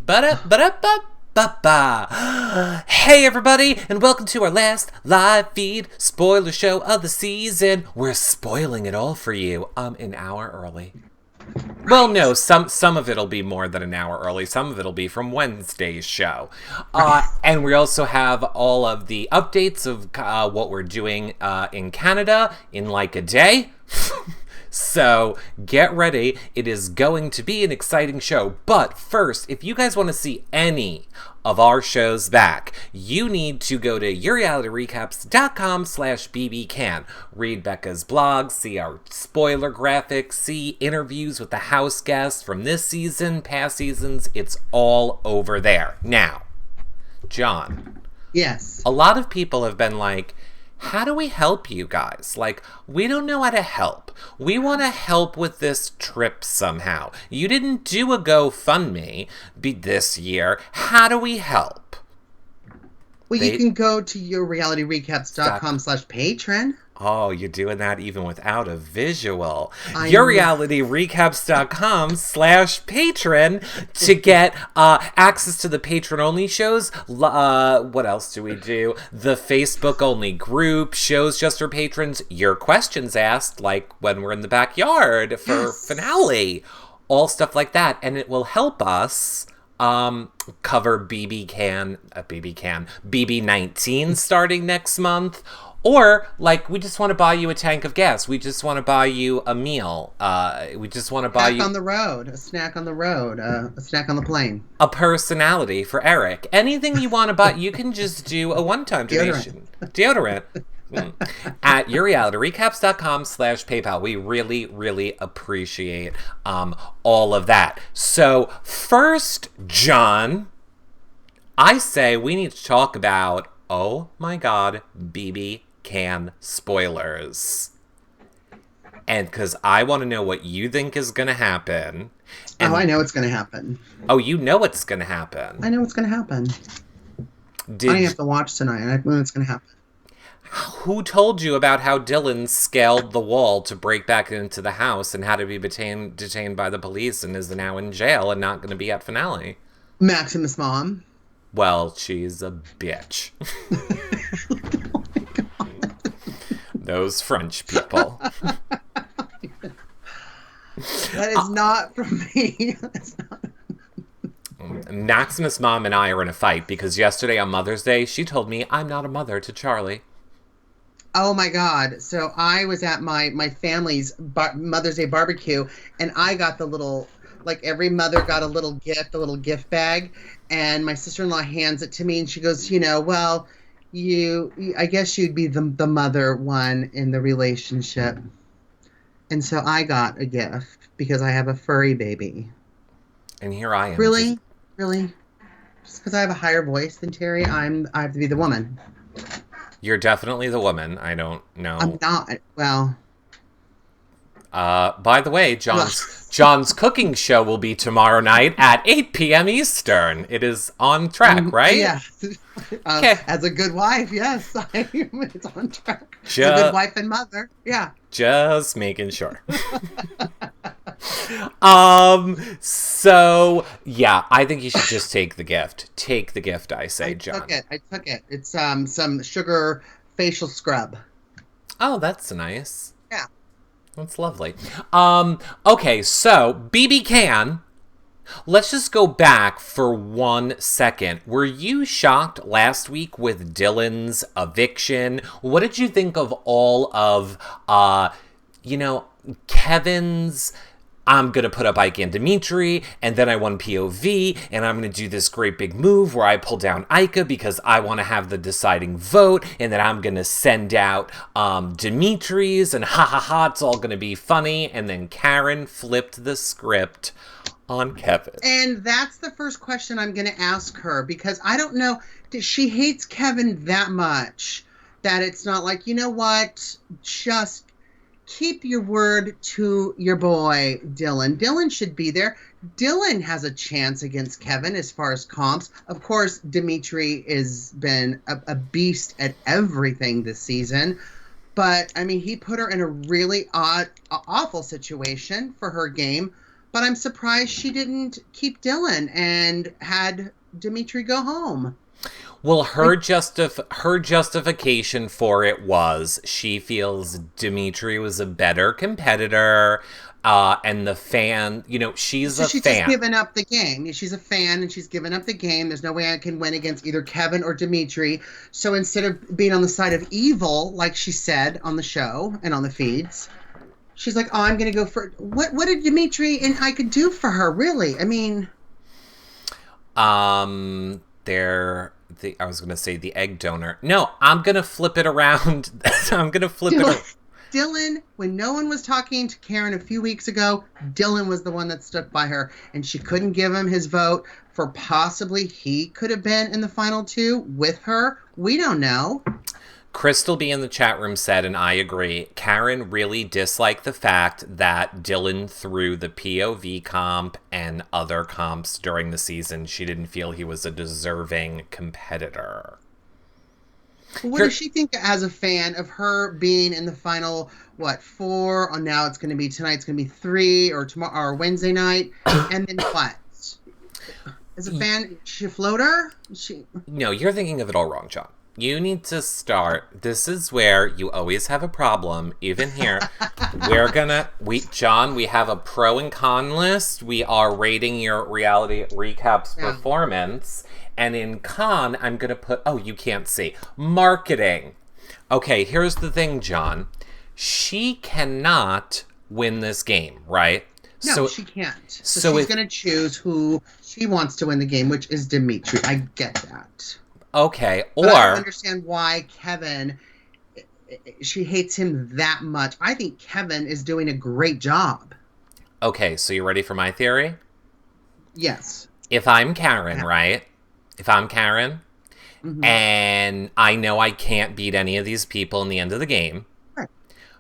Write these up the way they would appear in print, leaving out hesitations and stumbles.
Ba-da-ba-da-ba-ba-ba. Hey everybody, and welcome to our last live feed spoiler show of the season. We're spoiling it all for you an hour early. Well, no, some of it'll be more than an hour early. Some of it'll be from Wednesday's show. And we also have all of the updates of what we're doing in Canada in like a day. So get ready. It is going to be an exciting show. But first, if you guys want to see any of our shows back, you need to go to yourrealityrecaps.com/bbcan. Read Becca's blog, see our spoiler graphics, see interviews with the house guests from this season, past seasons. It's all over there. Now, John. Yes. A lot of people have been like, how do we help you guys? Like, we don't know how to help. We want to help with this trip somehow. You didn't do a GoFundMe this year. How do we help? Well, you can go to yourrealityrecaps.com/patron. Oh, you're doing that even without a visual. Yourrealityrecaps.com/patron to get access to the patron-only shows. What else do we do? The Facebook-only group, shows just for patrons, your questions asked, like when we're in the backyard for finale. All stuff like that. And it will help us cover BB19 starting next month. Or, like, we just want to buy you a tank of gas. We just want to buy you a meal. We just want to buy you... A snack on the road. A snack on the road. A snack on the plane. A personality for Eric. Anything you want to buy, you can just do a one-time donation. Deodorant. At yourrealityrecaps.com/PayPal. We really, really appreciate all of that. So, first, John, I say we need to talk about, oh my god, BB Can spoilers. And because I want to know what you think is going to happen. And, I know it's going to happen. Oh, you know it's going to happen. I know it's going to happen. I have to watch tonight, and I know it's going to happen. Who told you about how Dylan scaled the wall to break back into the house and had to be detained by the police and is now in jail and not going to be at finale? Maximus' mom. Well, she's a bitch. Oh my God. Those French people. That is not from me. That's not. Maximus' mom and I are in a fight because yesterday on Mother's Day, she told me I'm not a mother to Charlie. Oh my God. So I was at my family's Mother's Day barbecue, and I got the little, like every mother got a little gift bag, and my sister-in-law hands it to me, and she goes, well, I guess you'd be the mother one in the relationship. And so I got a gift because I have a furry baby. And here I am. Really? Just because I have a higher voice than Terry, I have to be the woman. You're definitely the woman. I don't know. I'm not. Well. By the way, John's cooking show will be tomorrow night at 8 p.m. Eastern. It is on track, right? Yeah. Okay. As a good wife, yes. It's on track. As a good wife and mother. Yeah. Just making sure. So, yeah, I think you should just take the gift. Take the gift, I say, John. I took it. It's some sugar facial scrub. Oh, that's nice. Yeah. That's lovely. Okay, so, BB Can, let's just go back for 1 second. Were you shocked last week with Dylan's eviction? What did you think of all of, Kevin's... I'm going to put up Ike and Dimitri, and then I won POV, and I'm going to do this great big move where I pull down Ika because I want to have the deciding vote, and then I'm going to send out Dimitri's, and it's all going to be funny, and then Karen flipped the script on Kevin. And that's the first question I'm going to ask her, because I don't know, she hates Kevin that much that it's not like, you know what, just keep your word to your boy, Dylan. Dylan should be there. Dylan has a chance against Kevin as far as comps. Of course, Dimitri has been a beast at everything this season. But, I mean, he put her in a really awful situation for her game. but I'm surprised she didn't keep Dylan and had Dimitri go home. Well, her justification for it was she feels Dimitri was a better competitor, and the fan, she's a She's fan. just given up the game. She's a fan and she's given up the game. There's no way I can win against either Kevin or Dimitri. So instead of being on the side of evil, like she said on the show and on the feeds, she's like, "Oh, I'm going to go for what? What did Dimitri and I could do for her? Really? I mean, I was going to say the egg donor. No, I'm going to flip it around. I'm going to flip it. Dylan, when no one was talking to Karen a few weeks ago, Dylan was the one that stuck by her, and she couldn't give him his vote for possibly he could have been in the final 2 with her. We don't know. Crystal B in the chat room said, and I agree, Karen really disliked the fact that Dylan threw the POV comp and other comps during the season. She didn't feel he was a deserving competitor. What does she think as a fan of her being in the final, 4? Or now it's going to be tonight, it's going to be 3, or tomorrow, or Wednesday night, and then what? As a fan, she a floater? No, you're thinking of it all wrong, John. You need to start. This is where you always have a problem, even here. John, we have a pro and con list. We are rating your reality recaps performance. And in con, I'm going to put, you can't see, marketing. Okay, here's the thing, John. She cannot win this game, right? No, she can't. So she's going to choose who she wants to win the game, which is Dimitri. I get that. Okay, but I don't understand why Kevin, she hates him that much. I think Kevin is doing a great job. Okay, so you ready for my theory? Yes. If I'm Karen, right? If I'm Karen, and I know I can't beat any of these people in the end of the game, right,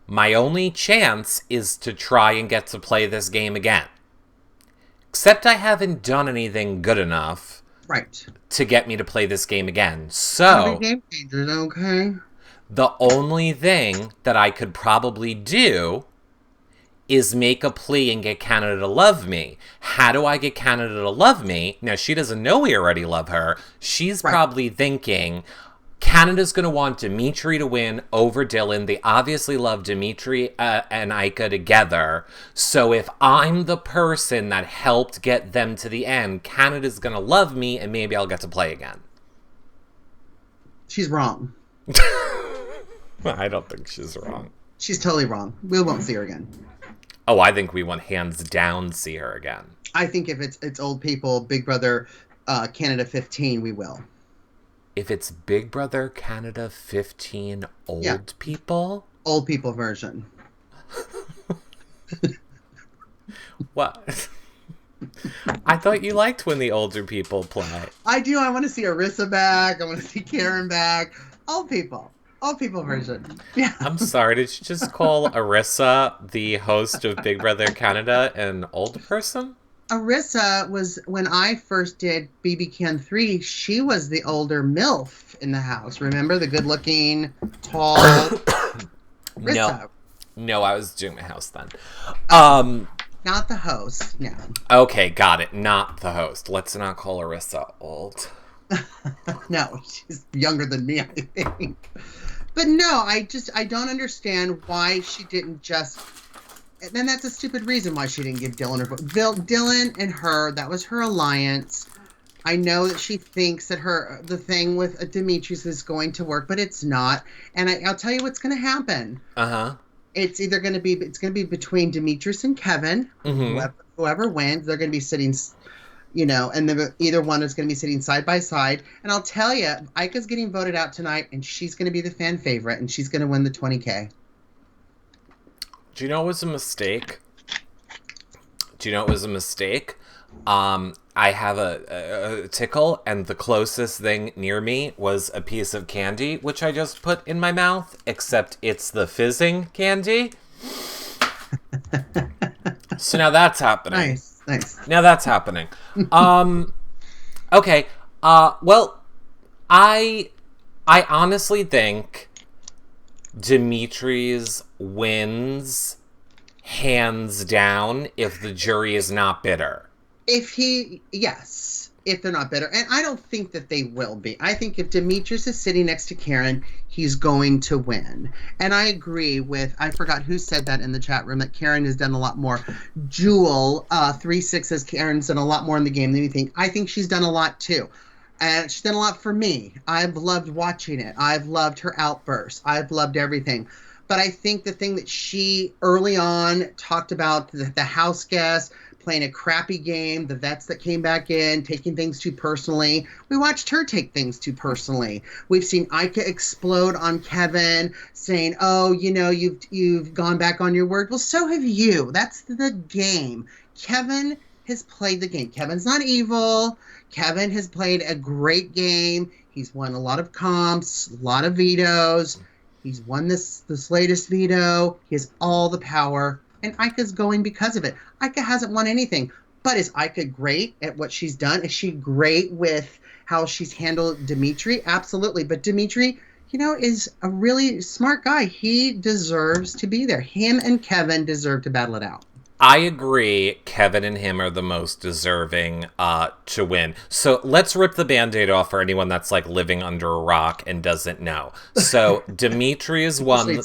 my only chance is to try and get to play this game again. Except I haven't done anything good enough, right, to get me to play this game again. So, game changers, okay. The only thing that I could probably do is make a plea and get Canada to love me. How do I get Canada to love me? Now, she doesn't know we already love her. She's probably thinking, Canada's going to want Dimitri to win over Dylan. They obviously love Dimitri and Ika together. So if I'm the person that helped get them to the end, Canada's going to love me and maybe I'll get to play again. She's wrong. I don't think she's wrong. She's totally wrong. We won't see her again. Oh, I think we want hands down see her again. I think if it's old people, Big Brother Canada 15, we will. If it's Big Brother Canada 15 old people? Old people version. What? I thought you liked when the older people play. I do. I want to see Arissa back. I want to see Karen back. Old people. Old people version. Yeah. I'm sorry. Did you just call Arissa, the host of Big Brother Canada, an old person? Arissa was, when I first did BB Can 3, she was the older MILF in the house. Remember? The good-looking, tall Arissa. No, I was doing my house then. Not the host, no. Okay, got it. Not the host. Let's not call Arissa old. No, she's younger than me, I think. But no, I don't understand why she didn't just... And that's a stupid reason why she didn't give Dylan her vote. Dylan and her, that was her alliance. I know that she thinks that the thing with Demetrius is going to work, but it's not. And I'll tell you what's going to happen. It's either going to be between Demetrius and Kevin. Whoever wins, they're going to be sitting, and either one is going to be sitting side by side. And I'll tell you, Ika's getting voted out tonight, and she's going to be the fan favorite, and she's going to win the $20K. Do you know it was a mistake? I have a tickle, and the closest thing near me was a piece of candy, which I just put in my mouth, except it's the fizzing candy. So now that's happening. Nice. Now that's happening. Okay. Well, I honestly think Dimitri's wins hands down if the jury is not bitter. Yes, if they're not bitter. And I don't think that they will be. I think if Demetrius is sitting next to Karen, he's going to win. And I agree with, I forgot who said that in the chat room, that Karen has done a lot more. Jewel, 3-6 says Karen's done a lot more in the game than you think. I think she's done a lot too. And she's done a lot for me. I've loved watching it. I've loved her outbursts. I've loved everything. But I think the thing that she early on talked about, the house guests, playing a crappy game, the vets that came back in, taking things too personally. We watched her take things too personally. We've seen Ika explode on Kevin, saying, oh, you know, you've gone back on your word. Well, so have you. That's the game. Kevin has played the game. Kevin's not evil. Kevin has played a great game. He's won a lot of comps, a lot of vetoes. He's won this latest veto. He has all the power. And Ika's going because of it. Ika hasn't won anything. But is Ika great at what she's done? Is she great with how she's handled Dimitri? Absolutely. But Dimitri, you know, is a really smart guy. He deserves to be there. Him and Kevin deserve to battle it out. I agree. Kevin and him are the most deserving to win. So let's rip the Band-Aid off for anyone that's like living under a rock and doesn't know. So Dimitri has won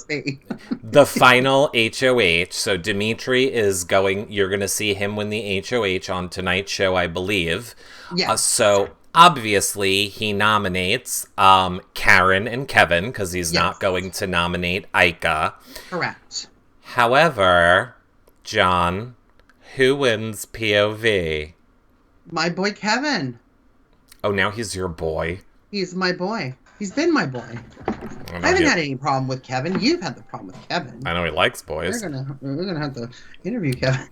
the final HOH. So Dimitri is going, you're going to see him win the HOH on tonight's show, I believe. Yeah. So obviously he nominates Karen and Kevin because he's not going to nominate Ika. Correct. However, John, who wins POV? My boy Kevin. Oh, now he's your boy? He's my boy. He's been my boy. I haven't had any problem with Kevin. You've had the problem with Kevin. I know he likes boys. We're gonna have to interview Kevin.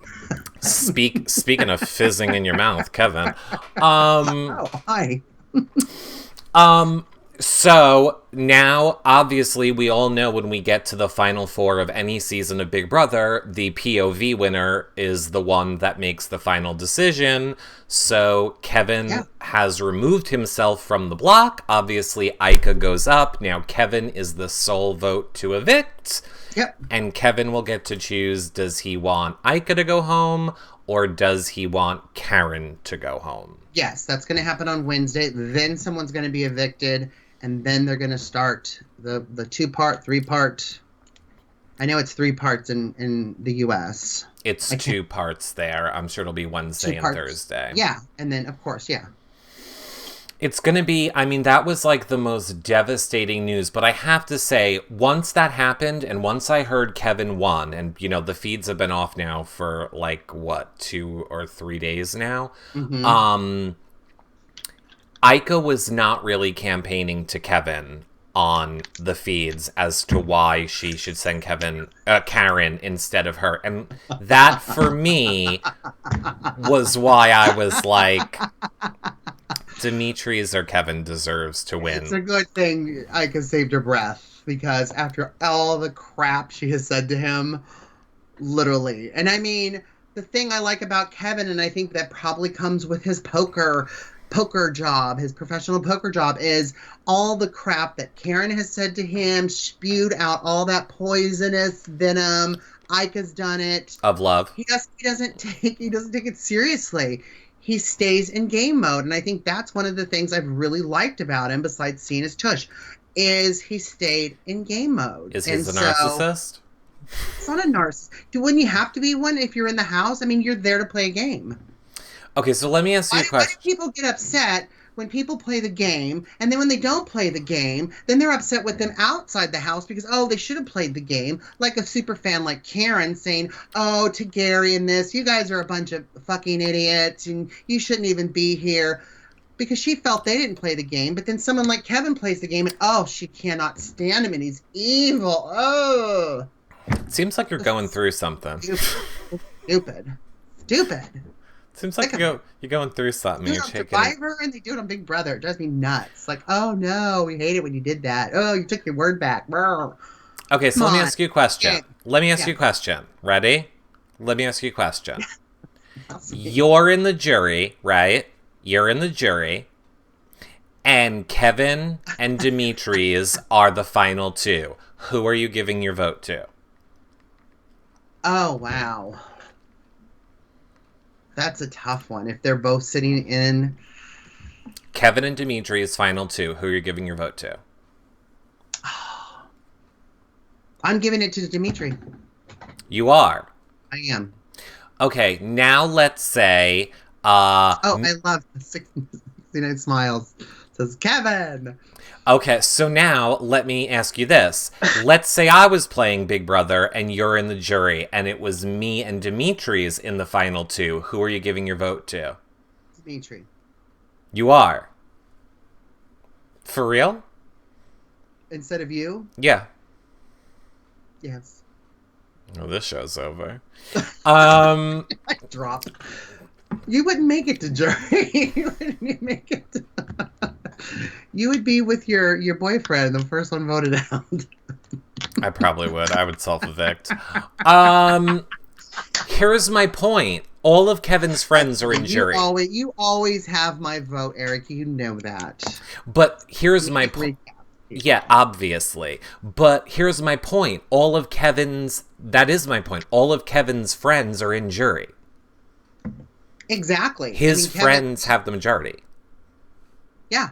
Speaking of fizzing in your mouth, Kevin. Oh, hi. So now, obviously, we all know when we get to the final four of any season of Big Brother, the POV winner is the one that makes the final decision. So Kevin has removed himself from the block. Obviously, Ika goes up. Now Kevin is the sole vote to evict. Yep. And Kevin will get to choose, does he want Ika to go home or does he want Karen to go home? Yes, that's going to happen on Wednesday. Then someone's going to be evicted. And then they're going to start the 2-part, 3-part. I know it's 3 parts in the U.S. It's 2 parts there. I'm sure it'll be Wednesday and Thursday. Yeah. And then, of course, It's going to be, I mean, that was like the most devastating news. But I have to say, once that happened and once I heard Kevin won, and, you know, the feeds have been off now for like, 2 or 3 days now. Mm-hmm. Ika was not really campaigning to Kevin on the feeds as to why she should send Karen instead of her. And that, for me, was why I was like, Demetrius or Kevin deserves to win. It's a good thing Ika saved her breath, because after all the crap she has said to him, literally. And I mean, the thing I like about Kevin, and I think that probably comes with his poker job, his professional poker job, is all the crap that Karen has said to him, spewed out all that poisonous venom. Ika's done it. Of love. He doesn't take it seriously. He stays in game mode, and I think that's one of the things I've really liked about him, besides seeing his tush, is he stayed in game mode. Is he a narcissist? It's not a narcissist. Wouldn't you have to be one if you're in the house? I mean, you're there to play a game. Okay, so let me ask you a question. Why do people get upset when people play the game, and then when they don't play the game, then they're upset with them outside the house because, oh, they should have played the game, like a super fan like Karen saying, oh, to Gary and this, you guys are a bunch of fucking idiots, and you shouldn't even be here, because she felt they didn't play the game. But then someone like Kevin plays the game, and, oh, she cannot stand him, and he's evil. Oh. Seems like you're going through something. Stupid. Seems like you're going through something. You're Survivor, and they do it on Big Brother. It drives me nuts. Like, oh no, we hate it when you did that. Oh, you took your word back. Okay, so let me ask you a question. Ready? Let me ask you a question. You're in the jury, right? You're in the jury. And Kevin and Demetrius are the final 2. Who are you giving your vote to? Oh, wow. That's a tough one. If they're both sitting in. Kevin and Dimitri's final two. Who are you giving your vote to? I'm giving it to Dimitri. You are. I am. Okay, now let's say... Oh, I love the 69 Smiles. It says Kevin. Okay, so now let me ask you this. Let's say I was playing Big Brother and you're in the jury, and it was me and Dimitri's in the final two. Who are you giving your vote to? Dimitri. You are. For real? Instead of you? Yeah. Yes. Oh, this show's over. I Drop. You wouldn't make it to jury. You wouldn't make it to... You would be with your boyfriend, the first one voted out. I probably would. I would self-evict. Here's my point. All of Kevin's friends are in jury. You always have my vote, Eric. You know that. But here's my point. Yeah, obviously. But here's my point. That is my point. All of Kevin's friends are in jury. Exactly. His friends have the majority. Yeah.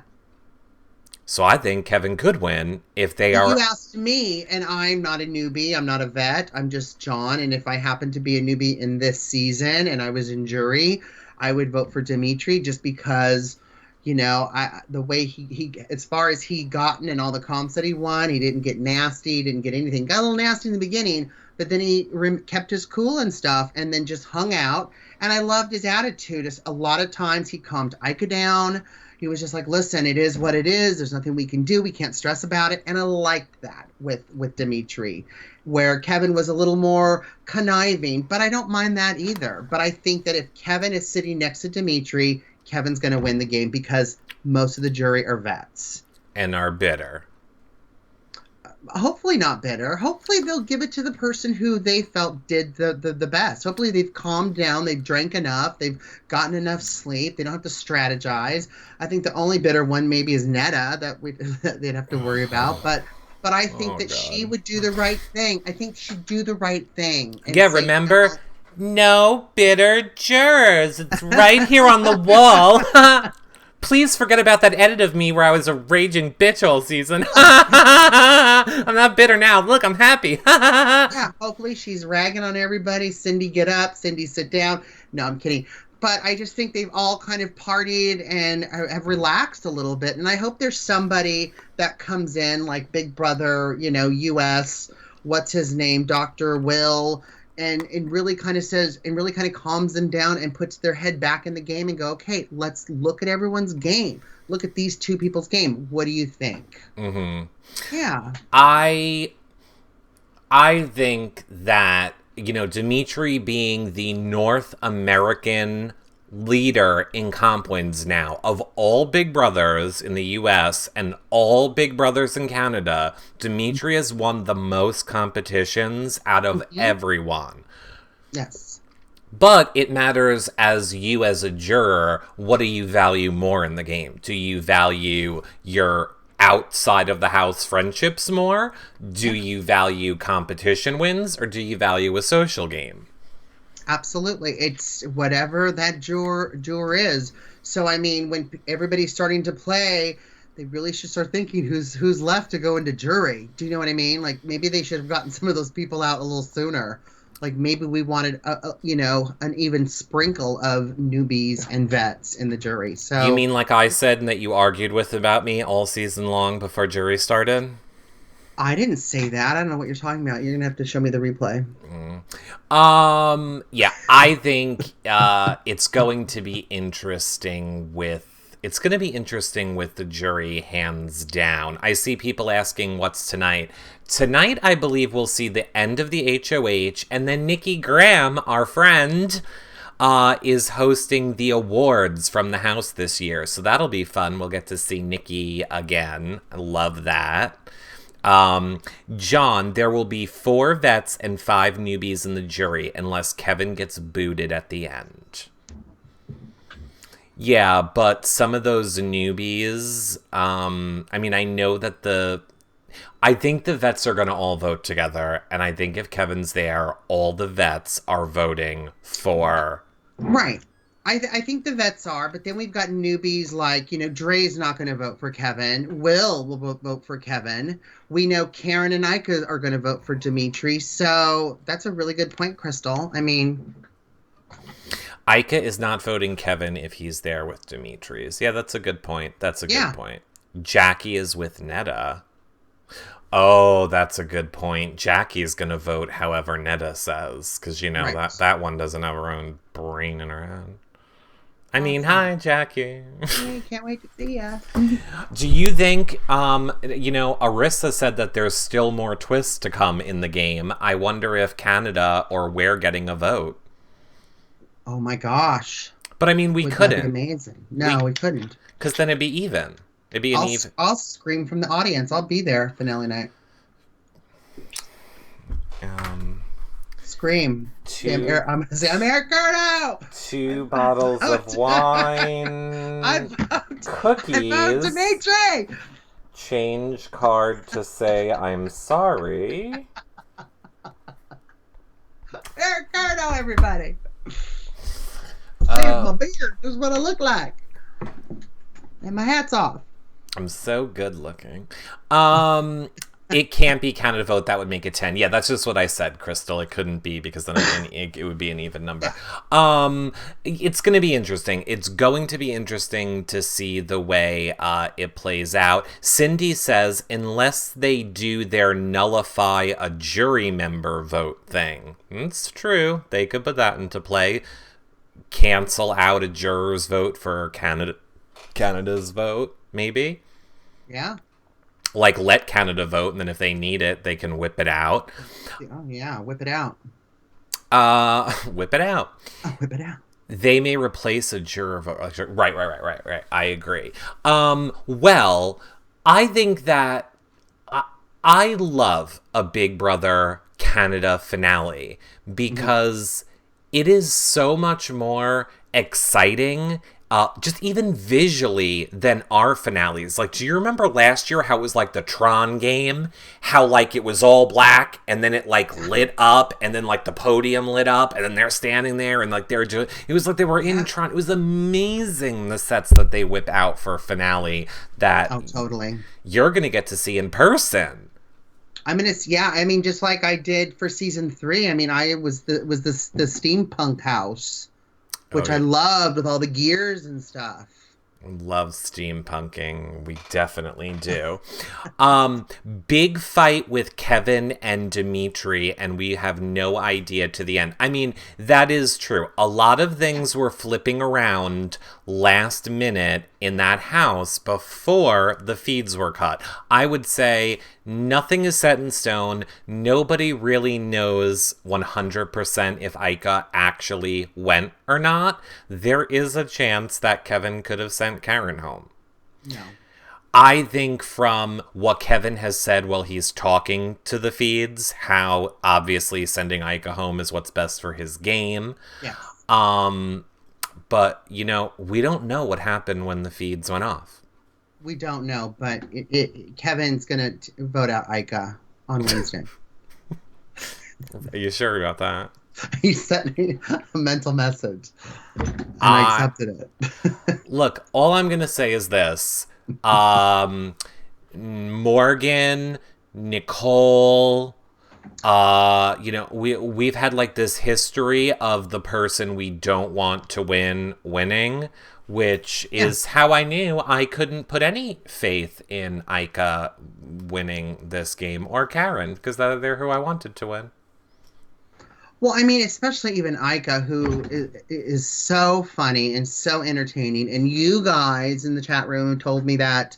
So I think Kevin could win if they are... You asked me, and I'm not a newbie. I'm not a vet. I'm just John. And if I happen to be a newbie in this season and I was in jury, I would vote for Dimitri just because, the way he as far as he gotten and all the comps that he won, he didn't get nasty, didn't get anything. Got a little nasty in the beginning, but then he kept his cool and stuff and then just hung out. And I loved his attitude. A lot of times he calmed Ika down. He was just like, listen, it is what it is. There's nothing we can do. We can't stress about it. And I liked that with Dimitri, where Kevin was a little more conniving. But I don't mind that either. But I think that if Kevin is sitting next to Dimitri, Kevin's going to win the game because most of the jury are vets. And are bitter. Hopefully not bitter. Hopefully they'll give it to the person who they felt did the best. Hopefully they've calmed down, they've drank enough, they've gotten enough sleep, they don't have to strategize. I think the only bitter one maybe is Netta that they'd have to worry about, but I think that she would do the right thing. I think she'd do the right thing. Yeah, remember? No bitter jurors. It's right here on the wall. Please forget about that edit of me where I was a raging bitch all season. I'm not bitter now. Look, I'm happy. Yeah, hopefully she's ragging on everybody. Cindy, get up. Cindy, sit down. No, I'm kidding. But I just think they've all kind of partied and have relaxed a little bit. And I hope there's somebody that comes in like Big Brother, US, what's his name, Dr. Will, and really kind of says and really kind of calms them down and puts their head back in the game and go, okay, let's look at everyone's game. Look at these two people's game. What do you think? Mm-hmm. Yeah. I think that, Dimitri being the North American leader in comp wins now of all Big Brothers in the US and all Big Brothers in Canada, Dimitri has won the most competitions out of everyone. Yes. But it matters as a juror, what do you value more in the game? Do you value your outside of the house friendships more? Do you value competition wins, or do you value a social game? Absolutely. It's whatever that juror is. So, I mean, when everybody's starting to play, they really should start thinking who's left to go into jury. Do you know what I mean? Like, maybe they should have gotten some of those people out a little sooner. Like, maybe we wanted, an even sprinkle of newbies and vets in the jury. So you mean like I said and that you argued with about me all season long before jury started? I didn't say that. I don't know what you're talking about. You're going to have to show me the replay. Yeah, I think it's going to be interesting with the jury, hands down. I see people asking what's tonight. Tonight, I believe we'll see the end of the HOH, and then Nikki Graham, our friend, is hosting the awards from the house this year. So that'll be fun. We'll get to see Nikki again. I love that. John, there will be 4 vets and 5 newbies in the jury unless Kevin gets booted at the end. Yeah, but some of those newbies, I know that I think the vets are going to all vote together, and I think if Kevin's there, all the vets are voting for... Right. I think the vets are, but then we've got newbies like, Dre's not going to vote for Kevin. Will vote for Kevin. We know Karen and Ika are going to vote for Dimitri. So that's a really good point, Crystal. I mean... Ika is not voting Kevin if he's there with Dimitri's. Yeah, that's a good point. Good point. Jackie is with Netta. Oh, that's a good point. Jackie's going to vote however Netta says, because, right. that one doesn't have her own brain in her head. I mean, hi, Jackie. Hey, can't wait to see ya. Do you think, Arissa said that there's still more twists to come in the game. I wonder if Canada or we're getting a vote. Oh, my gosh. But, I mean, we couldn't. That be amazing. No, we couldn't. Because then it'd be even. It'd be an even. I'll scream from the audience. I'll be there finale night. Scream. I'm going to say, I'm Eric Curto! 2 bottles of wine. Cookies. I vote Dimitri! Change card to say I'm sorry. Eric Curto, everybody! Shave my beard. This is what I look like. And my hat's off. I'm so good looking. It can't be Canada vote. That would make it 10. Yeah, that's just what I said, Crystal. It couldn't be because then it would be an even number. It's going to be interesting. It's going to be interesting to see the way it plays out. Cindy says, unless they do their nullify a jury member vote thing. It's true. They could put that into play. Cancel out a juror's vote for Canada's vote, maybe. Yeah. Like, let Canada vote, and then if they need it, they can whip it out. Oh, yeah, whip it out. Whip it out. Oh, whip it out. They may replace a juror vote. Right. I agree. Well, I think that I love a Big Brother Canada finale because it is so much more exciting just even visually than our finales. Like, do you remember last year how it was like the Tron game? How like it was all black and then it like lit up and then like the podium lit up and then they're standing there and like it was like they were in Tron. It was amazing, the sets that they whip out for a finale that totally you're going to get to see in person. Just like I did for season 3. I mean, I was the steampunk house, which I loved with all the gears and stuff. Love steampunking. We definitely do. Big fight with Kevin and Dimitri, and we have no idea to the end. I mean, that is true. A lot of things were flipping around last minute in that house before the feeds were cut. I would say nothing is set in stone. Nobody really knows 100% if Ika actually went or not. There is a chance that Kevin could have sent Karen home. No. I think from what Kevin has said while he's talking to the feeds, how obviously sending Ika home is what's best for his game. Yes. But, we don't know what happened when the feeds went off. We don't know, but Kevin's going to vote out Ika on Wednesday. Are you sure about that? He sent me a mental message, and I accepted it. Look, all I'm going to say is this. Morgan, Nicole... we've had like this history of the person we don't want to win winning, which is how I knew I couldn't put any faith in Ika winning this game or Karen, because they're who I wanted to win. Well, I mean, especially even Ika, who is so funny and so entertaining. And you guys in the chat room told me that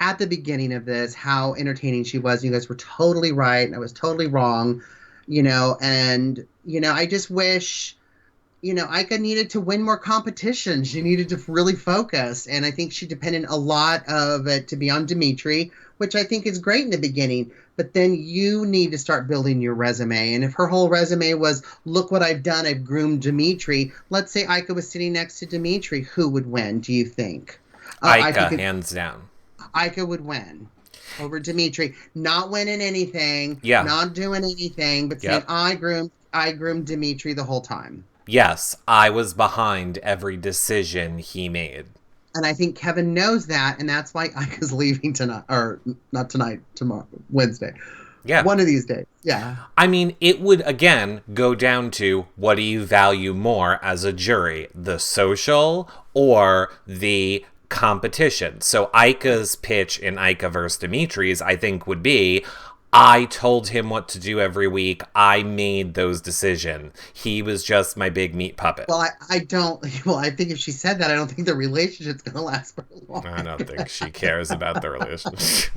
at the beginning of this, how entertaining she was. You guys were totally right, and I was totally wrong, and, I just wish, Ika needed to win more competition. She needed to really focus, and I think she depended a lot of it to be on Dimitri, which I think is great in the beginning, but then you need to start building your resume, and if her whole resume was, look what I've done, I've groomed Dimitri, let's say Ika was sitting next to Dimitri, who would win, do you think? Ika, hands down. Ika would win. over Dimitri. Not winning anything, Yeah. not doing anything, but saying, Yep. I groomed Dimitri the whole time. Yes, I was behind every decision he made. And I think Kevin knows that, and that's why Ika's leaving tonight, or not tonight, tomorrow, Wednesday. Yeah. One of these days. Yeah. I mean, it would, again, go down to what do you value more as a jury, the social or the competition? So Ika's pitch in Ika versus Dimitri's, I think, would be, I told him what to do every week. I made those decisions. He was just my big meat puppet. Well, I don't. Well, I think if she said that, I don't think the relationship's going to last for long. I don't think she cares about the relationship.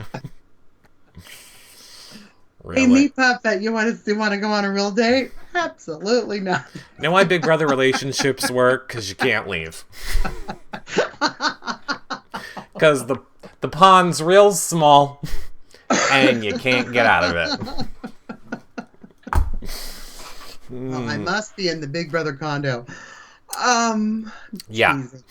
Really? Hey, meat puppet, you want to go on a real date? Absolutely not. You know why Big Brother relationships work? Because you can't leave. Because the pond's real small, and you can't get out of it. Well, I must be in the Big Brother condo. Yeah. Jesus.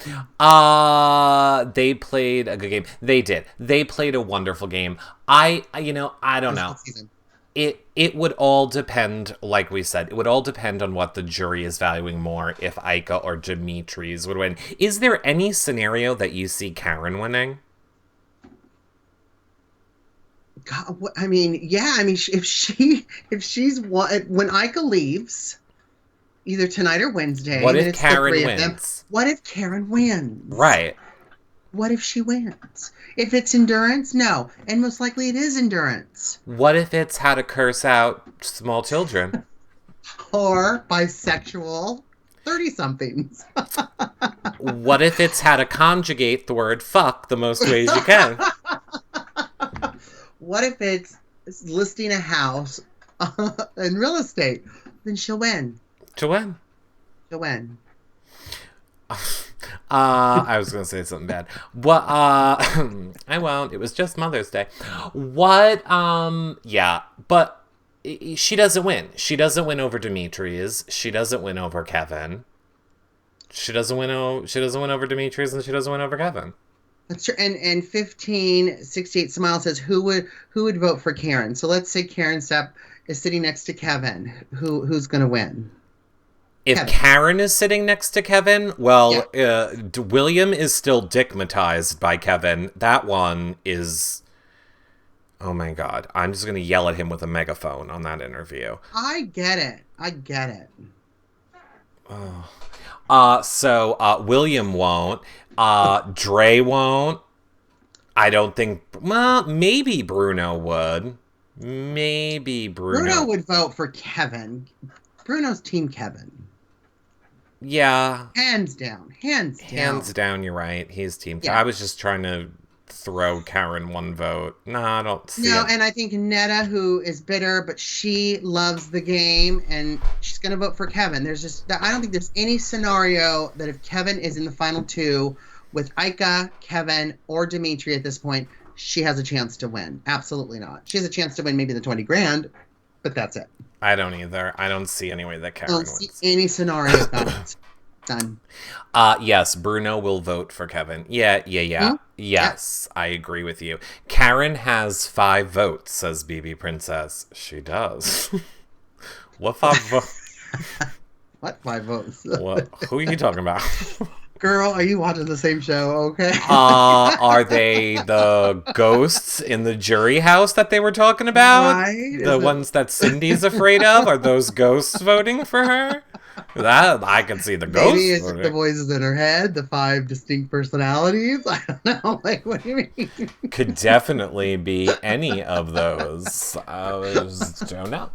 They played a good game. They did. They played a wonderful game. I don't know. Season. It would all depend, like we said, it would all depend on what the jury is valuing more, if Ika or Dimitri's would win. Is there any scenario that you see Karen winning? God, I mean, yeah. I mean, if she's when Ika leaves, either tonight or Wednesday. What then if it's the Karen three of them. wins? What if Karen wins? Right. What if she wins? If it's endurance, no. And most likely it is endurance. What if it's how to curse out small children? Or bisexual 30-somethings. What if it's how to conjugate the word fuck the most ways you can? What if it's listing a house in real estate? Then she'll win. To win. She'll win. I was gonna say something bad. What? I won't. It was just Mother's Day. What? Yeah, but she doesn't win. She doesn't win over Dimitri's. She doesn't win over Kevin. She doesn't win over Dimitri's, and she doesn't win over Kevin. That's true. And 1568 Smile says who would vote for Karen? So let's say Karen Stepp is sitting next to Kevin. Who's going to win? If Kevin. Karen is sitting next to Kevin, well, William is still dickmatized by Kevin. That one is... Oh my god. I'm just going to yell at him with a megaphone on that interview. I get it. So William won't. Dre won't. I don't think... Well, maybe Bruno would. Maybe Bruno would vote for Kevin. Bruno's team Kevin. Yeah. Hands down. Hands down, you're right. He's team. Yeah. I was just trying to throw Karen one vote. No, I don't see No, it. and I think Netta, who is bitter, but she loves the game, and she's going to vote for Kevin. I don't think there's any scenario that if Kevin is in the final two with Ika, Kevin, or Dimitri at this point, she has a chance to win. Absolutely not. She has a chance to win maybe the 20 grand, but that's it. I don't either. I don't see any way that Karen I don't wins. see any scenario that's done. Yes, Bruno will vote for Kevin. Yeah. Hmm? Yes, I agree with you. Karen has 5 votes, says BB Princess. She does. What 5 votes? What 5 votes? What? Who are you talking about? Girl, are you watching the same show? Okay. Are they the ghosts in the jury house that they were talking about? Right? The ones that Cindy's afraid of? Are those ghosts voting for her? That I can see the ghosts. Maybe it's voting. the voices in her head, the 5 distinct personalities. I don't know. Like, what do you mean? Could definitely be any of those. I just don't know.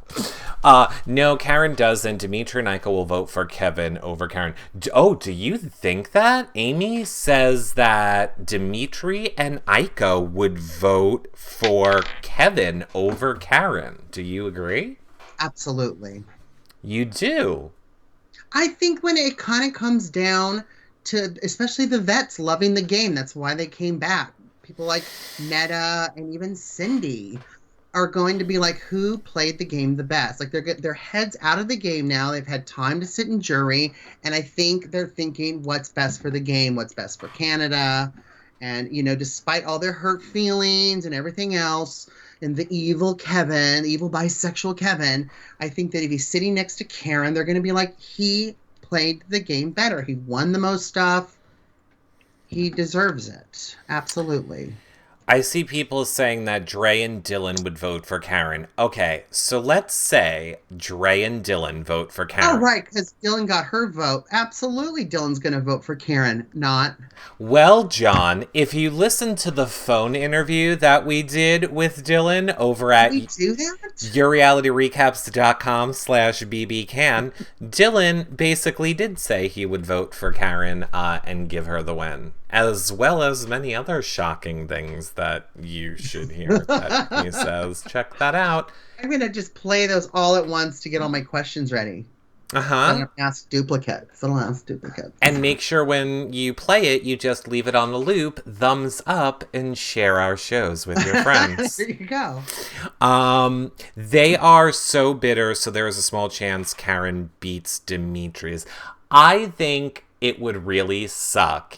No, Karen does, and Dimitri and Ika will vote for Kevin over Karen. Do you think that? Amy says that Dimitri and Ika would vote for Kevin over Karen. Do you agree? Absolutely. You do? I think when it kind of comes down to, especially the vets loving the game, that's why they came back. People like Netta and even Cindy are going to be like, who played the game the best? Like, their heads out of the game now. They've had time to sit in jury, and I think they're thinking what's best for the game, what's best for Canada. And, you know, despite all their hurt feelings and everything else, and the evil Kevin, the evil bisexual Kevin, I think that if he's sitting next to Karen, they're going to be like, he played the game better. He won the most stuff. He deserves it. Absolutely. I see people saying that Dre and Dylan would vote for Karen. Okay, so let's say Dre and Dylan vote for Karen. Oh, right, because Dylan got her vote. Absolutely, Dylan's going to vote for Karen, not. Well, John, if you listen to the phone interview that we did with Dylan over at we do that? YourRealityRecaps.com/BBCan, Dylan basically did say he would vote for Karen and give her the win, as well as many other shocking things that you should hear that he says. Check that out. I'm going to just play those all at once to get all my questions ready. I don't ask duplicates. And make sure when you play it, you just leave it on the loop, thumbs up, and share our shows with your friends. There you go. They are so bitter, so there is a small chance Karen beats Demetrius. I think it would really suck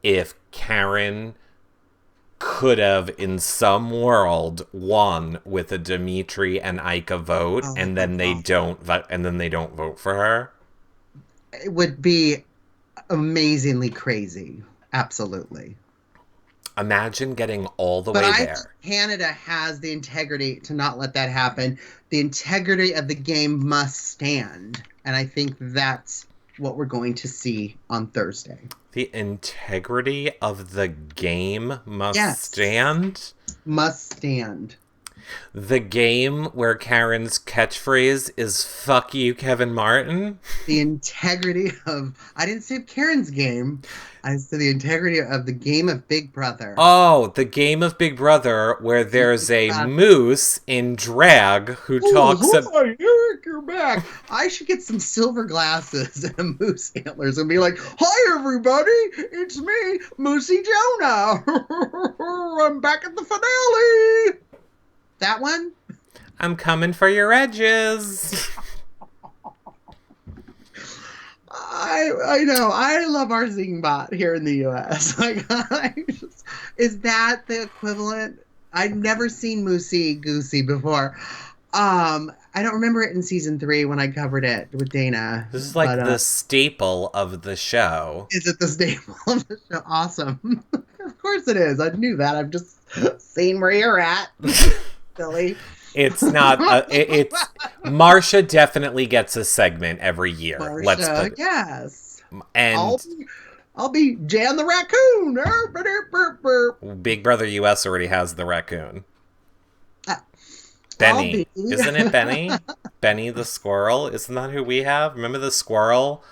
if Karen could have, in some world, won with a Dimitri and Ika vote, and then they don't vote for her. It would be amazingly crazy. Absolutely. Imagine getting all the way there. But Canada has the integrity to not let that happen. The integrity of the game must stand, and I think that's what we're going to see on Thursday. The integrity of the game must stand? Must stand. The game where Karen's catchphrase is "fuck you, Kevin Martin"? The integrity of... I didn't say Karen's game. I said the integrity of the game of Big Brother. Oh, the game of Big Brother where there's a moose in drag who talks about... Eric, you're back. I should get some silver glasses and moose antlers and be like, "Hi, everybody. It's me, Moosey Jonah. I'm back at the finale." That one? I'm coming for your edges. I know. I love our Zingbot here in the U.S. Is that the equivalent? I've never seen Moosey Goosey before. I don't remember it in season 3 when I covered it with Dana. This is like the staple of the show. Is it the staple of the show? Awesome. Of course it is. I knew that. I've just seen where you're at. Silly. It's not. It's Marsha definitely gets a segment every year. Marsha, yes. And I'll be Jan the raccoon. Big Brother US already has the raccoon. Benny, isn't it Benny? Benny the squirrel. Isn't that who we have? Remember the squirrel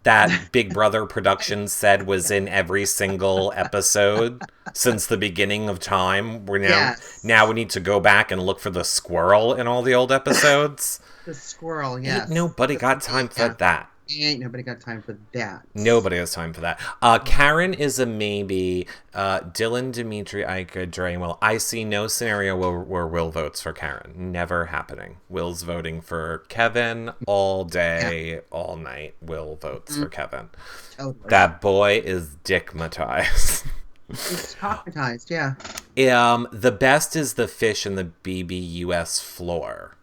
that Big Brother Productions said was in every single episode since the beginning of time? Now we need to go back and look for the squirrel in all the old episodes. The squirrel, yes. Ain't nobody got time for that. Ain't nobody got time for that. Nobody has time for that. Karen is a maybe. Dylan, Dimitri, Ika, Dre, Will. I see no scenario where Will votes for Karen. Never happening. Will's voting for Kevin all day, all night. Will votes for Kevin. Totally. That boy is dickmatized. He's cockmatized, yeah. The best is the fish in the BBUS floor.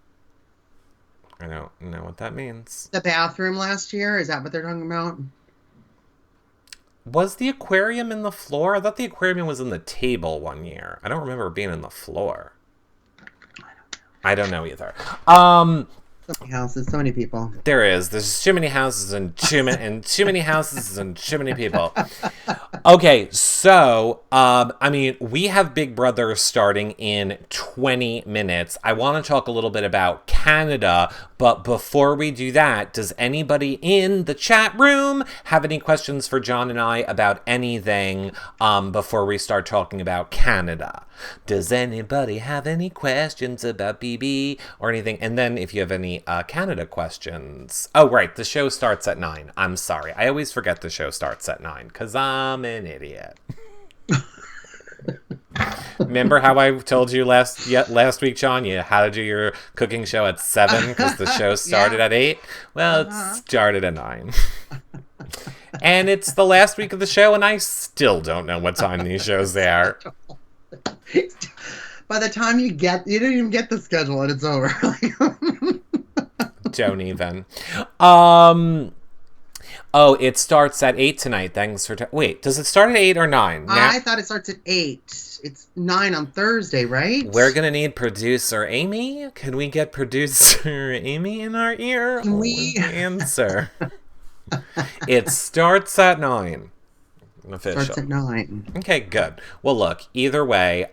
I don't know what that means. The bathroom last year? Is that what they're talking about? Was the aquarium in the floor? I thought the aquarium was in the table one year. I don't remember it being in the floor. I don't know either. So many houses, so many people. There's too many houses and too many houses and too many people. Okay, so we have Big Brother starting in 20 minutes. I want to talk a little bit about Canada, but before we do that, does anybody in the chat room have any questions for John and I about anything before we start talking about Canada? Does anybody have any questions about BB or anything? And then if you have any Canada questions... Oh, right, the show starts at 9. I'm sorry. I always forget the show starts at 9 because I'm an idiot. Remember how I told you last week, John, you had to do your cooking show at 7 because the show started at 8? Well, it started at 9. And it's the last week of the show, and I still don't know what time these shows are. By the time you don't even get the schedule and it's over. Don't even. Oh, it starts at 8 tonight. Thanks for... Wait, does it start at 8 or 9? I thought it starts at 8. It's 9 on Thursday, right? We're going to need producer Amy. Can we get producer Amy in our ear? Can we... Answer. It starts at 9. Official. Starts at 9. Okay, good. Well, look, either way,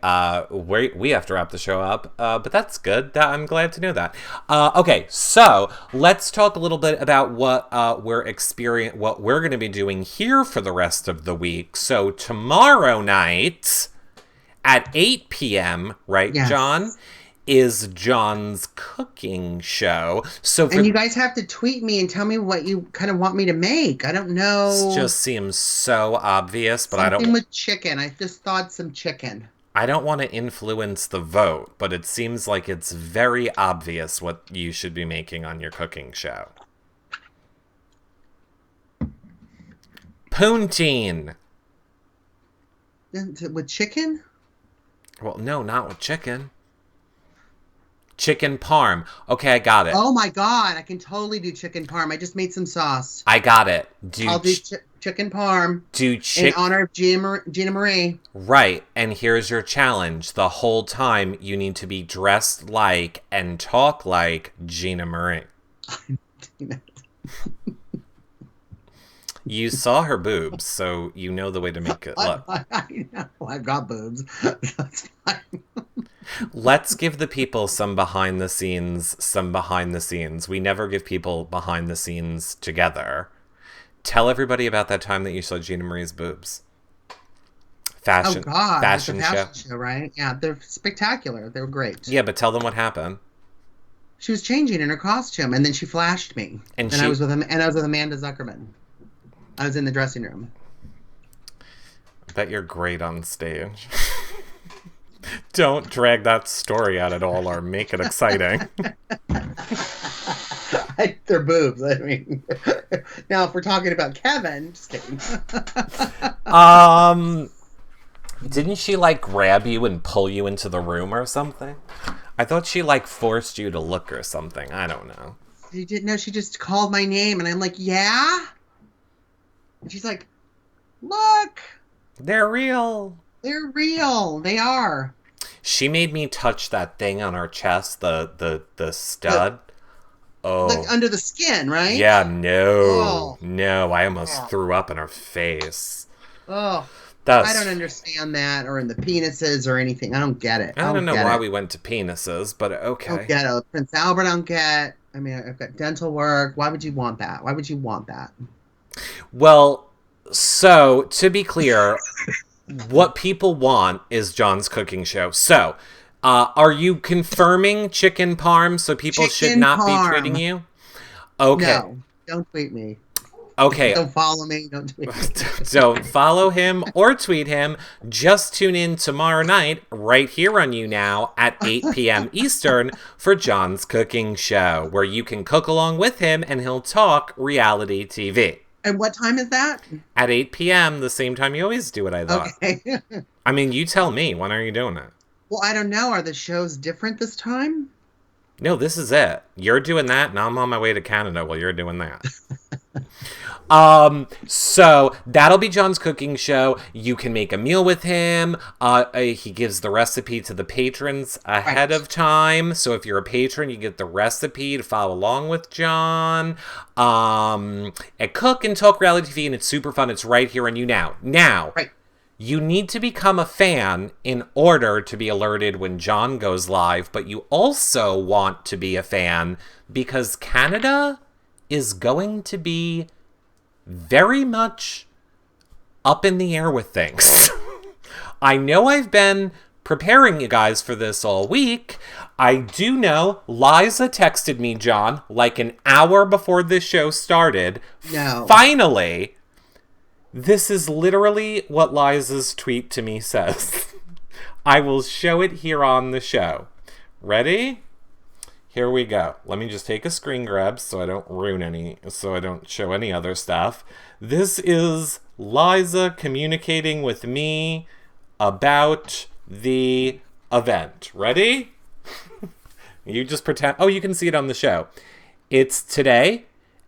we have to wrap the show up, but that's good. I'm glad to know that. Okay, so let's talk a little bit about what we're going to be doing here for the rest of the week. So tomorrow night at 8 p.m., right, yes. John, is John's cooking show. And you guys have to tweet me and tell me what you kind of want me to make. I don't know. This just seems so obvious, but Something with chicken. I just thought some chicken. I don't want to influence the vote, but it seems like it's very obvious what you should be making on your cooking show. Poutine. With chicken? Well, no, not with chicken. Chicken parm. Okay, I got it. Oh my god, I can totally do chicken parm. I just made some sauce. I got it. I'll do chicken parm. In honor of Gina Marie. Right, and here's your challenge. The whole time you need to be dressed like and talk like Gina Marie. You saw her boobs, so you know the way to make it look. I know. I've got boobs. That's fine. Let's give the people some behind the scenes. We never give people behind the scenes together. Tell everybody about that time that you saw Gina Marie's boobs. Fashion show, right? Yeah, they're spectacular. They were great. Yeah, but tell them what happened. She was changing in her costume, and then she flashed me. And I was with Amanda Zuckerman. I was in the dressing room. I bet you're great on stage. Don't drag that story out at all or make it exciting. They're boobs. I mean, now if we're talking about Kevin, just kidding. Didn't she like grab you and pull you into the room or something? I thought she like forced you to look or something. I don't know. She didn't know. She just called my name, and I'm like, yeah. And she's like, look. They're real. They're real. They are. She made me touch that thing on her chest, the stud. Like under the skin, right? Yeah, no. I almost threw up in her face. Oh, I don't understand that, or in the penises or anything. I don't get it. I don't know why we went to penises, but okay. I don't get it. Prince Albert, I don't get. I mean, I've got dental work. Why would you want that? Why would you want that? Well, so to be clear, what people want is John's cooking show. So, are you confirming chicken parm so people should not be tweeting you? Okay. No, don't tweet me. Okay. Don't follow me. Don't tweet me. Don't follow him or tweet him. Just tune in tomorrow night right here on You Now at 8 p.m. Eastern for John's cooking show, where you can cook along with him and he'll talk reality TV. And what time is that? At 8 p.m., the same time you always do it, I thought. Okay. I mean, you tell me. When are you doing it? Well, I don't know. Are the shows different this time? No, this is it. You're doing that, and I'm on my way to Canada while you're doing that. So that'll be John's cooking show. You can make a meal with him. He gives the recipe to the patrons ahead of time. So if you're a patron, you get the recipe to follow along with John. And cook and talk reality TV, and it's super fun. It's right here on You Now. Now, you need to become a fan in order to be alerted when John goes live, but you also want to be a fan because Canada is going to be very much up in the air with things. I know I've been preparing you guys for this all week. I do know Liza texted me, John, like an hour before this show started. No. Finally, this is literally what Liza's tweet to me says. I will show it here on the show. Ready? Here we go. Let me just take a screen grab so I don't show any other stuff. This is Liza communicating with me about the event. Ready? You just pretend. Oh, you can see it on the show. It's today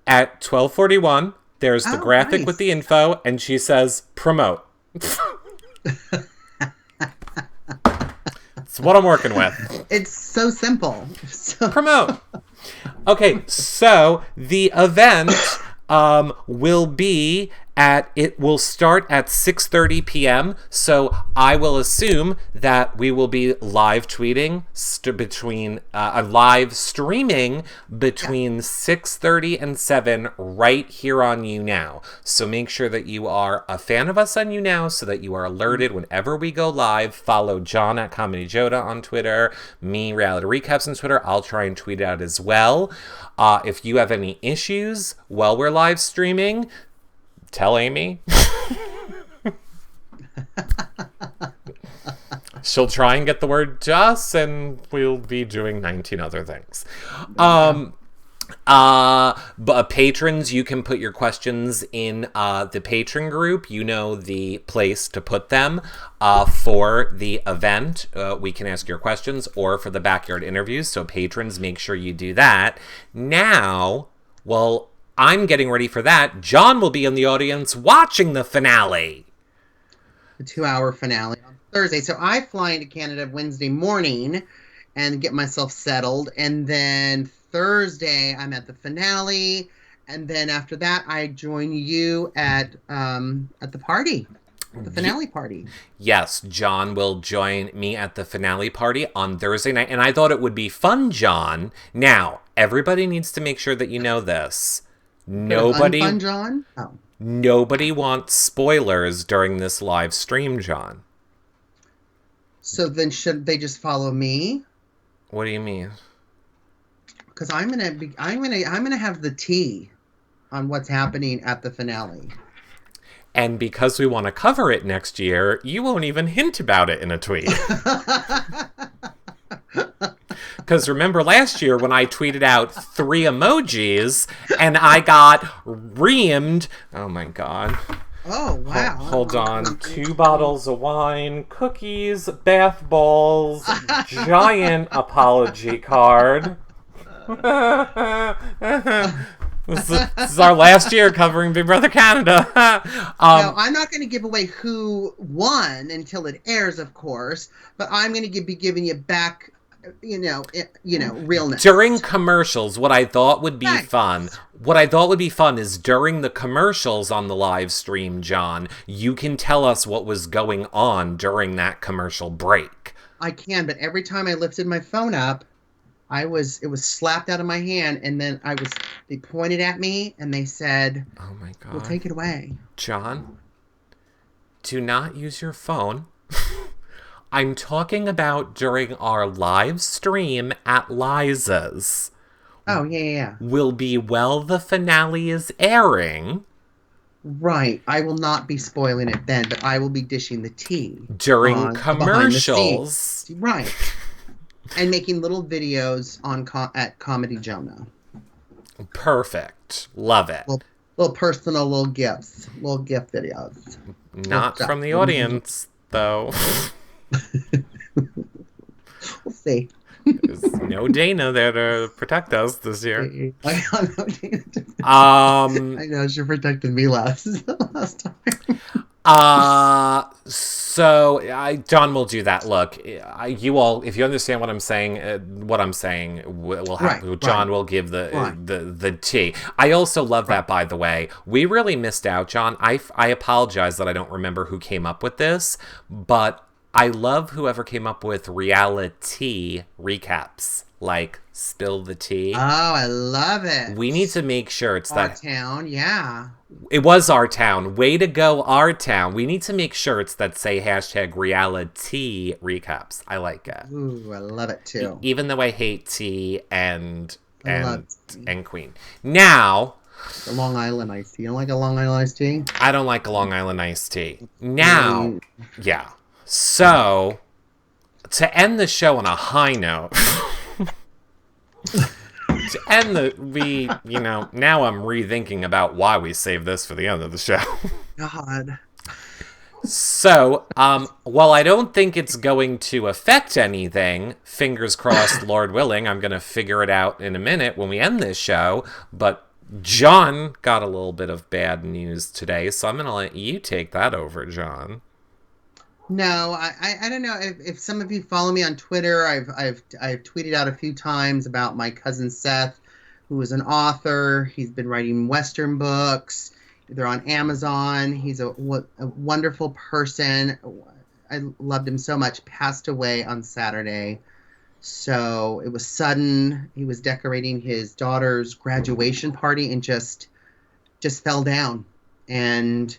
at 12:41. There's the graphic with the info, and she says, promote. It's what I'm working with. It's so simple. Promote. Okay, so the event will start at 6:30 p.m. So I will assume that we will be live tweeting live streaming between 6:30 and 7 right here on YouNow. So make sure that you are a fan of us on YouNow so that you are alerted whenever we go live. Follow John at Comedy Joda on Twitter, me, Reality Recaps on Twitter. I'll try and tweet out as well. If you have any issues while we're live streaming, tell Amy. She'll try and get the word to us, and we'll be doing 19 other things. But patrons, you can put your questions in the patron group. You know the place to put them for the event. We can ask your questions, or for the backyard interviews. So patrons, make sure you do that. Now, well, I'm getting ready for that. John will be in the audience watching the finale. The 2-hour finale on Thursday. So I fly into Canada Wednesday morning and get myself settled. And then Thursday, I'm at the finale. And then after that, I join you at the party. The finale party. Yes, John will join me at the finale party on Thursday night. And I thought it would be fun, John. Now, everybody needs to make sure that you know this. Nobody wants spoilers during this live stream, John. So then should they just follow me? What do you mean? Because I'm gonna have the tea on what's happening at the finale. And because we want to cover it next year, you won't even hint about it in a tweet. Because remember last year when I tweeted out 3 emojis and I got reamed. Oh my God. Oh, wow. Hold on. 2 bottles of wine, cookies, bath balls, giant apology card. This is our last year covering Big Brother Canada. No, I'm not going to give away who won until it airs, of course. But I'm going to be giving you back, realness. During commercials, what I thought would be fun is during the commercials on the live stream, John, you can tell us what was going on during that commercial break. I can, but every time I lifted my phone up, it was slapped out of my hand, and then they pointed at me and they said, "Oh my God, we'll take it away." John, do not use your phone. I'm talking about during our live stream at Liza's. Oh, yeah. Will be while the finale is airing. Right. I will not be spoiling it then, but I will be dishing the tea. During commercials. Right. And making little videos at Comedy Jonah. Perfect. Love it. Little personal, little gifts. Little gift videos. Not from the audience, though. We'll see. There's no Dana there to protect us this year. I know she protected me last time. So John will do that. Look, you all, if you understand what I'm saying, will happen. John will give the tea. I also love that, by the way. We really missed out, John. I apologize that I don't remember who came up with this, but I love whoever came up with reality recaps, like Spill the Tea. Oh, I love it. We need to make sure it's our town, yeah. It was our town. Way to go, our town. We need to make sure it's that say hashtag reality recaps. I like it. Ooh, I love it too. Even though I hate tea and Queen. Now, the Long Island iced tea. You don't like a Long Island iced tea? I don't like a Long Island iced tea. Now, yeah. So, to end the show on a high note, And now I'm rethinking about why we saved this for the end of the show. God. So, while I don't think it's going to affect anything, fingers crossed, Lord willing, I'm going to figure it out in a minute when we end this show, but John got a little bit of bad news today, so I'm going to let you take that over, John. No, I don't know if some of you follow me on Twitter. I've tweeted out a few times about my cousin Seth, who is an author. He's been writing Western books. They're on Amazon. He's a wonderful person. I loved him so much. Passed away on Saturday. So it was sudden. He was decorating his daughter's graduation party and just fell down. And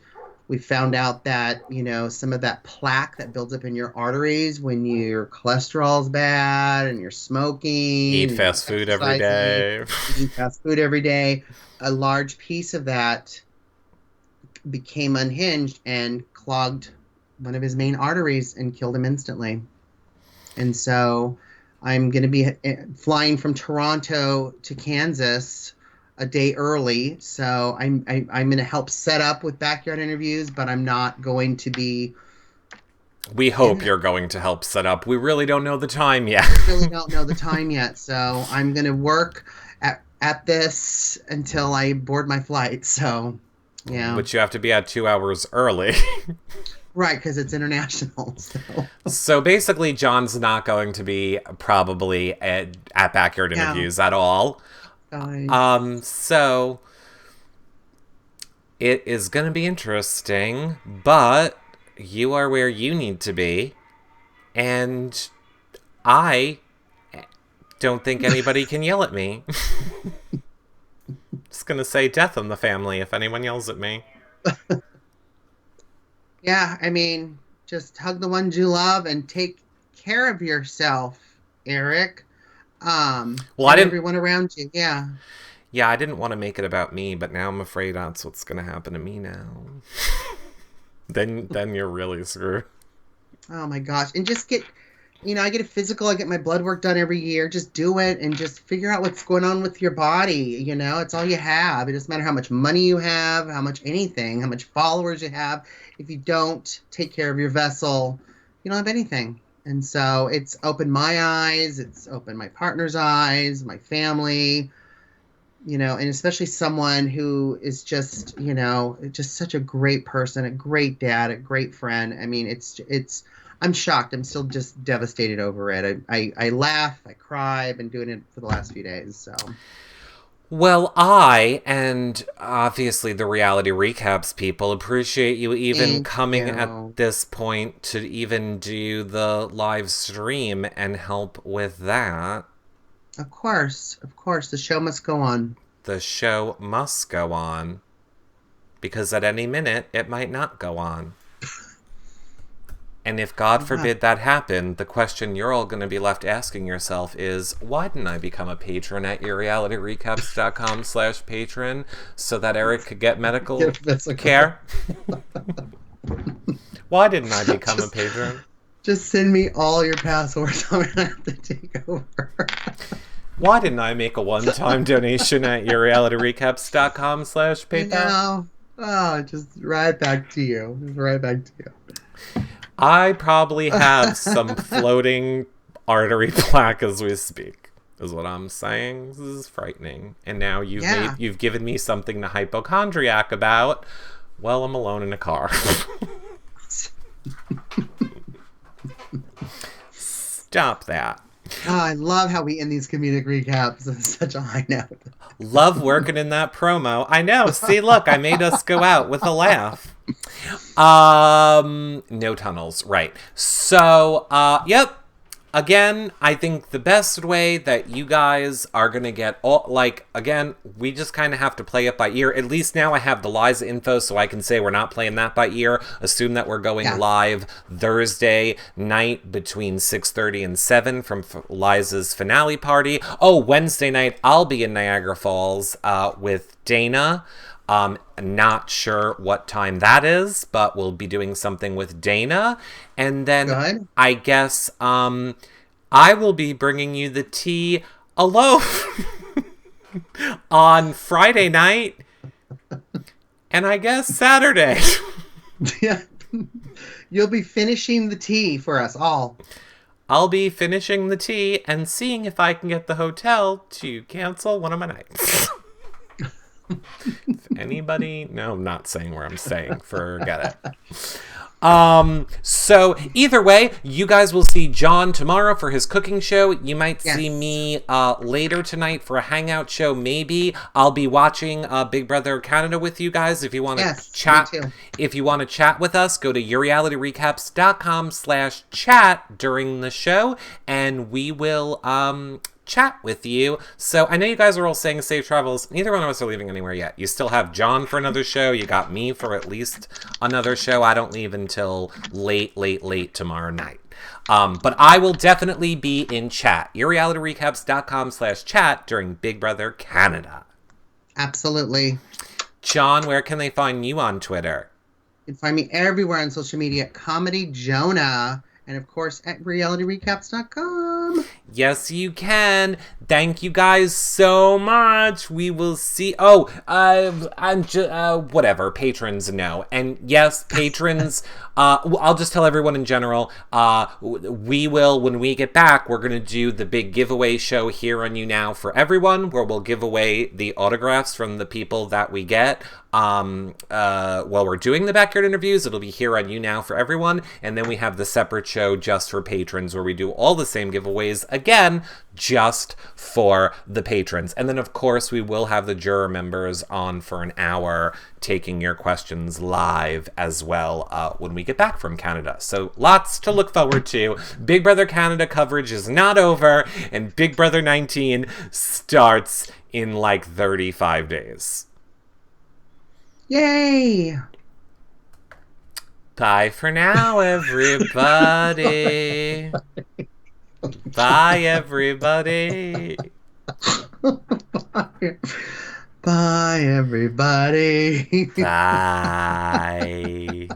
we found out that, some of that plaque that builds up in your arteries when your cholesterol's bad and you're smoking. Eat fast food every day. Eat fast food every day. A large piece of that became unhinged and clogged one of his main arteries and killed him instantly. And so I'm going to be flying from Toronto to Kansas a day early. So I'm going to help set up with backyard interviews, but I'm not going to be. We hope you're going to help set up. We really don't know the time yet. We really don't know the time yet. So I'm going to work at this until I board my flight. So, yeah. But you have to be at 2 hours early. Right, because it's international. So basically, John's not going to be probably at backyard interviews at all. Fine. So it is going to be interesting, but you are where you need to be, and I don't think anybody can yell at me. Just going to say death in the family if anyone yells at me. Yeah, I mean, just hug the ones you love and take care of yourself, Eric. Well, I didn't. Everyone around you, yeah. Yeah, I didn't want to make it about me, but now I'm afraid that's what's going to happen to me now. Then you're really screwed. Oh my gosh! And just get, I get a physical. I get my blood work done every year. Just do it and just figure out what's going on with your body. It's all you have. It doesn't matter how much money you have, how much anything, how much followers you have. If you don't take care of your vessel, you don't have anything. And so it's opened my eyes, it's opened my partner's eyes, my family, and especially someone who is just, just such a great person, a great dad, a great friend. I mean, I'm shocked. I'm still just devastated over it. I laugh, I cry. I've been doing it for the last few days, so. Well, I, and obviously the Reality Recaps people, appreciate you even coming at this point to even do the live stream and help with that. Of course. The show must go on. The show must go on. Because at any minute, it might not go on. And if God forbid that happened, the question you're all going to be left asking yourself is, why didn't I become a patron at yourrealityrecaps.com/patron so that Eric could get medical care? Why didn't I become a patron? Just send me all your passwords. I'm going to have to take over. Why didn't I make a one-time donation at yourrealityrecaps.com/PayPal? Oh, just right back to you. I probably have some floating artery plaque as we speak, is what I'm saying. This is frightening. And now you've given me something to hypochondriac about. Well, I'm alone in a car. Stop that. Oh, I love how we end these comedic recaps on such a high note. Love working in that promo. I know. See, look, I made us go out with a laugh. No tunnels, right. So, yep. Again, I think the best way that you guys are going to get again, we just kind of have to play it by ear. At least now I have the Liza info, so I can say we're not playing that by ear. Assume that we're going live Thursday night between 6:30 and 7 from Liza's finale party. Oh, Wednesday night, I'll be in Niagara Falls with Dana. Not sure what time that is, but we'll be doing something with Dana. And then I guess I will be bringing you the tea alone. on Friday night, and I guess Saturday. Yeah. You'll be finishing the tea for us all. I'll be finishing the tea and seeing if I can get the hotel to cancel one of my nights. If anybody... No, I'm not saying where I'm staying. Forget it. So either way, you guys will see John tomorrow for his cooking show. You might see me later tonight for a hangout show. Maybe I'll be watching Big Brother Canada with you guys. If you want to chat, if you want to chat with us, go to yourrealityrecaps.com/chat during the show, and we will chat with you. So I know you guys are all saying safe travels. Neither one of us are leaving anywhere yet. You still have John for another show. You got me for at least another show. I don't leave until late tomorrow night. But I will definitely be in chat. yourrealityrecaps.com/chat during Big Brother Canada. Absolutely. John, where can they find you on Twitter? You can find me everywhere on social media at Comedy Jonah. And, of course, at realityrecaps.com. Yes, you can. Thank you guys so much. We will see. Oh, I'm just, whatever. Patrons know. And yes, patrons, I'll just tell everyone in general, we will, when we get back, we're going to do the big giveaway show here on You Now for everyone, where we'll give away the autographs from the people that we get. While we're doing the backyard interviews, it'll be here on You Now for everyone, and then we have the separate show just for patrons where we do all the same giveaways again just for the patrons. And then of course we will have the juror members on for an hour taking your questions live as well when we get back from Canada. So lots to look forward to. Big Brother Canada coverage is not over, and Big Brother 19 starts in like 35 days. Yay! Bye for now, everybody. Bye, everybody. Bye, everybody. Bye.